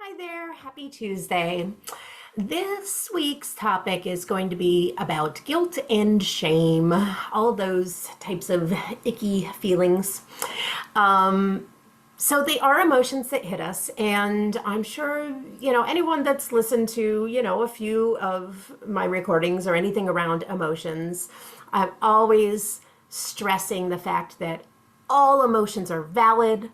Hi there, happy Tuesday. This week's topic is going to be about guilt and shame, all those types of icky feelings. Um, so they are emotions that hit us, and I'm sure, anyone that's listened to, a few of my recordings or anything around emotions, I'm always stressing the fact that all emotions are valid,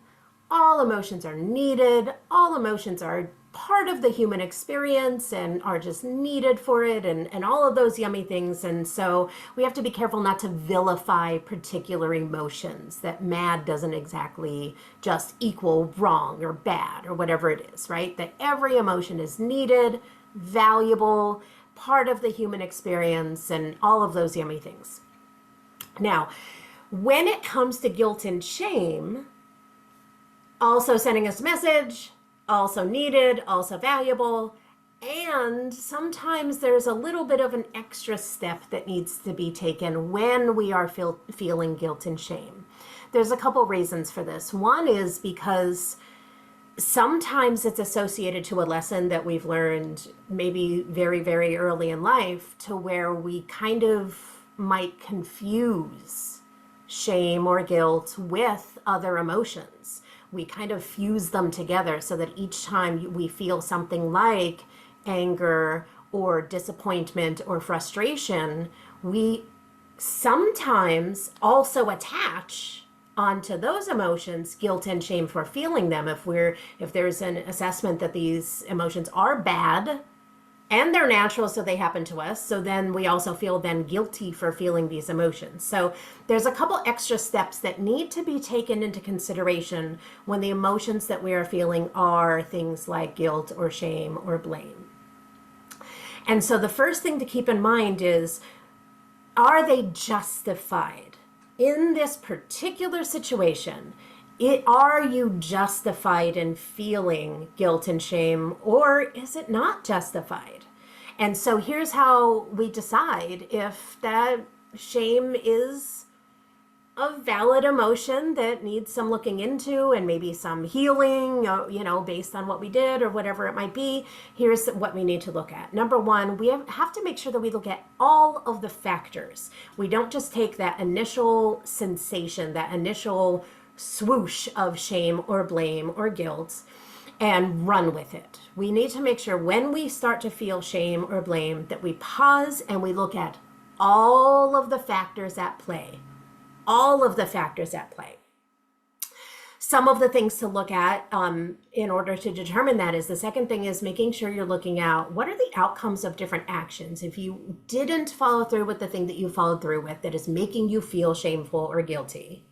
all emotions are needed, all emotions are part of the human experience and are just needed for it and all of those yummy things. And so we have to be careful not to vilify particular emotions, that mad doesn't exactly just equal wrong or bad or whatever it is, right? That every emotion is needed, valuable, part of the human experience, and all of those yummy things. Now, when it comes to guilt and shame, also sending us a message, also needed, also valuable. And sometimes there's a little bit of an extra step that needs to be taken when we are feeling guilt and shame. There's a couple reasons for this. One is because sometimes it's associated to a lesson that we've learned maybe very, very early in life, to where we kind of might confuse shame or guilt with other emotions. We kind of fuse them together so that each time we feel something like anger or disappointment or frustration, we sometimes also attach onto those emotions guilt and shame for feeling them. If there's an assessment that these emotions are bad and they're natural, so they happen to us, so then we also feel then guilty for feeling these emotions. So there's a couple extra steps that need to be taken into consideration when the emotions that we are feeling are things like guilt or shame or blame. And so the first thing to keep in mind is, are they justified? In this particular situation, are you justified in feeling guilt and shame, or is it not justified? And so here's how we decide if that shame is a valid emotion that needs some looking into and maybe some healing, based on what we did or whatever it might be. Here's what we need to look at. Number one, we have to make sure that we look at all of the factors. We don't just take that initial sensation, that initial swoosh of shame or blame or guilt and run with it. We need to make sure when we start to feel shame or blame that we pause and we look at all of the factors at play. All of the factors at play. Some of the things to look at in order to determine that is, the second thing is making sure you're looking at what are the outcomes of different actions. If you didn't follow through with the thing that you followed through with that is making you feel shameful or guilty,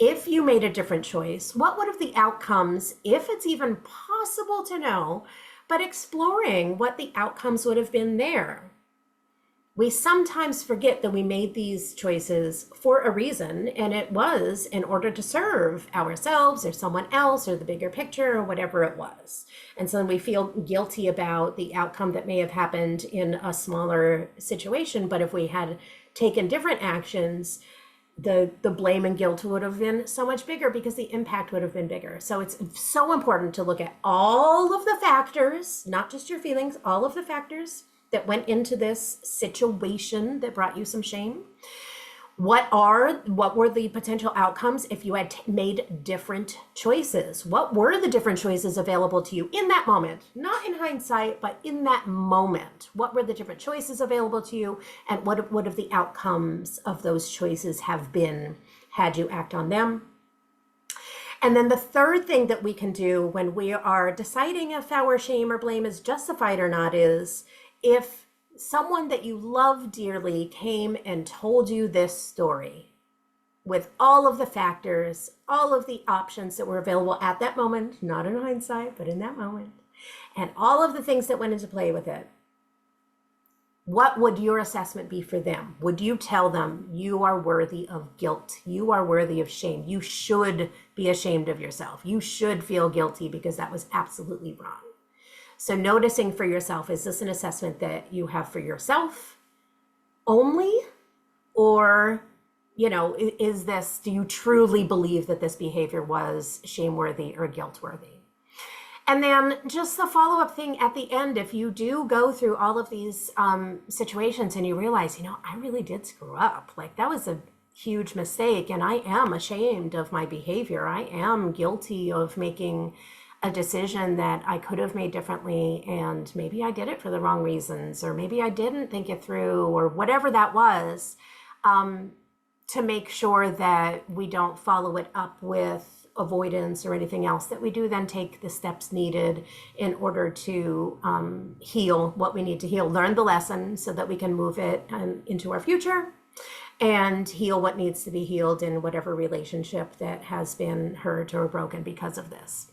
if you made a different choice, what would have the outcomes, if it's even possible to know, but exploring what the outcomes would have been there. We sometimes forget that we made these choices for a reason, and it was in order to serve ourselves or someone else or the bigger picture or whatever it was. And so then we feel guilty about the outcome that may have happened in a smaller situation. But if we had taken different actions, the blame and guilt would have been so much bigger because the impact would have been bigger. So it's so important to look at all of the factors, not just your feelings, all of the factors that went into this situation that brought you some shame. What were the potential outcomes if you had made different choices? What were the different choices available to you in that moment? Not in hindsight, but in that moment. What were the different choices available to you? And what would have the outcomes of those choices have been had you act on them? And then the third thing that we can do when we are deciding if our shame or blame is justified or not is, if someone that you love dearly came and told you this story with all of the factors, all of the options that were available at that moment, not in hindsight, but in that moment, and all of the things that went into play with it, what would your assessment be for them? Would you tell them you are worthy of guilt? You are worthy of shame. You should be ashamed of yourself. You should feel guilty because that was absolutely wrong. So noticing for yourself, is this an assessment that you have for yourself only? Or, do you truly believe that this behavior was shameworthy or guilt-worthy? And then just the follow-up thing at the end, if you do go through all of these situations and you realize, I really did screw up. Like that was a huge mistake and I am ashamed of my behavior. I am guilty of making a decision that I could have made differently, and maybe I did it for the wrong reasons, or maybe I didn't think it through, or whatever that was, to make sure that we don't follow it up with avoidance or anything else, that we do then take the steps needed in order to heal what we need to heal, learn the lesson so that we can move it into our future and heal what needs to be healed in whatever relationship that has been hurt or broken because of this.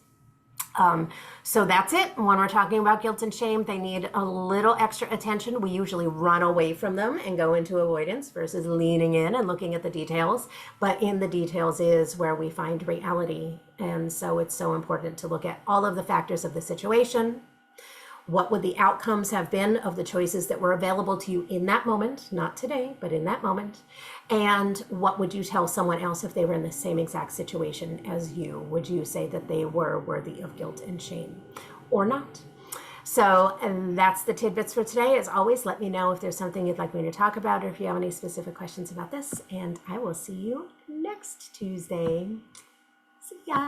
So that's it. When we're talking about guilt and shame, they need a little extra attention. We usually run away from them and go into avoidance versus leaning in and looking at the details. But in the details is where we find reality. And so it's so important to look at all of the factors of the situation. What would the outcomes have been of the choices that were available to you in that moment, not today, but in that moment? And what would you tell someone else if they were in the same exact situation as you? Would you say that they were worthy of guilt and shame or not? So, and that's the tidbits for today. As always, let me know if there's something you'd like me to talk about or if you have any specific questions about this. And I will see you next Tuesday. See ya.